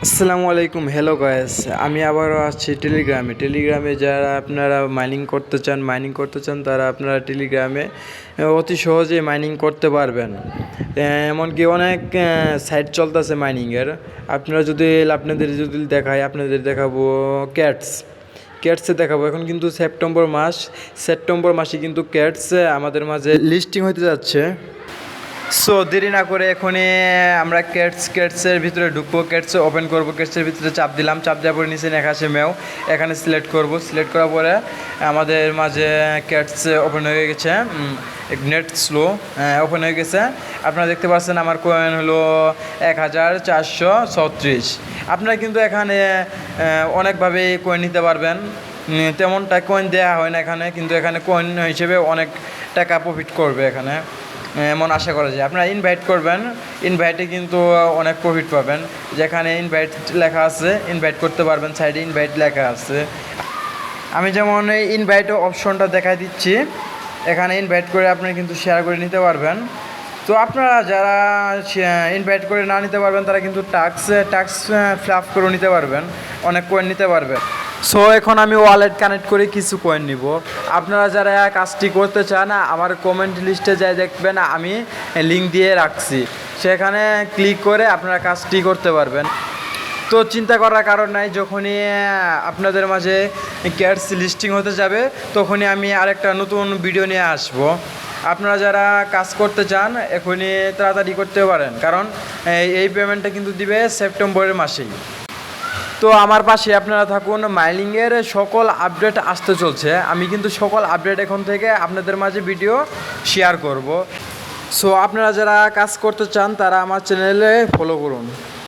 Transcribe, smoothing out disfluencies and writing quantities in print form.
আসসালামু আলাইকুম, hello guys. আমি আবারও আসছি টেলিগ্রামে যারা আপনারা মাইনিং করতে চান তারা আপনারা টেলিগ্রামে অতি সহজে মাইনিং করতে পারবেন। এমনকি অনেক সাইট চলতেছে মাইনিংয়ের। আপনাদের যদি আপনাদের দেখাবো ক্যাটসে দেখাবো। এখন কিন্তু সেপ্টেম্বর মাসে কিন্তু ক্যাটস আমাদের মাঝে লিস্টিং হতে যাচ্ছে। সো দেরি না করে এখনই আমরা ক্যাটসের ভিতরে ঢুকবো। ক্যাটসে ওপেন করবো, ক্যাটসের ভিতরে চাপ দিলাম, চাপ দেওয়ার পরে নিচে লেখা আছে মেও, এখানে সিলেক্ট করার পরে আমাদের মাঝে ক্যাটস ওপেন হয়ে গেছে। নেট স্লো ওপেন হয়ে গেছে। আপনারা দেখতে পাচ্ছেন আমার কয়েন হলো 1436। আপনারা কিন্তু এখানে অনেকভাবে কয়েন নিতে পারবেন। তেমনটা কয়েন দেওয়া হয় না এখানে, কিন্তু এখানে কয়েন হিসেবে অনেক টাকা প্রফিট করবে এখানে, এমন আশা করা যায়। আপনারা ইনভাইট করবেন, ইনভাইটে কিন্তু অনেক প্রফিট পাবেন। যেখানে ইনভাইট লেখা আছে ইনভাইট করতে পারবেন, সাইডে ইনভাইট লেখা আছে। আমি যেমন এই ইনভাইট অপশনটা দেখাই দিচ্ছি, এখানে ইনভাইট করে আপনি কিন্তু শেয়ার করে নিতে পারবেন। তো আপনারা যারা ইনভাইট করে না নিতে পারবেন তারা কিন্তু টাস্ক ফিল আপ করে নিতে পারবেন, অনেক কয়েন নিতে পারবেন। সো এখন আমি ওয়ালেট কানেক্ট করে কিছু কয়েন নিব। আপনারা যারা কাজটি করতে চান আমার কমেন্ট লিস্টে যাই দেখবেন, আমি লিঙ্ক দিয়ে রাখছি, সেখানে ক্লিক করে আপনারা কাজটি করতে পারবেন। তো চিন্তা করার কারণ নাই, যখনই আপনাদের মাঝে ক্যাটস লিস্টিং হতে যাবে তখনই আমি আরেকটা নতুন ভিডিও নিয়ে আসব। আপনারা যারা কাজ করতে চান এখনই তাড়াতাড়ি করতে পারেন, কারণ এই পেমেন্টটা কিন্তু দিবে সেপ্টেম্বরের মাসেই। তো আমার পাশে আপনারা থাকুন, মাইনিংয়ের সকল আপডেট আসতে চলছে। আমি কিন্তু সকল আপডেট এখন থেকে আপনাদের মাঝে ভিডিও শেয়ার করব। সো আপনারা যারা কাজ করতে চান তারা আমার চ্যানেলে ফলো করুন।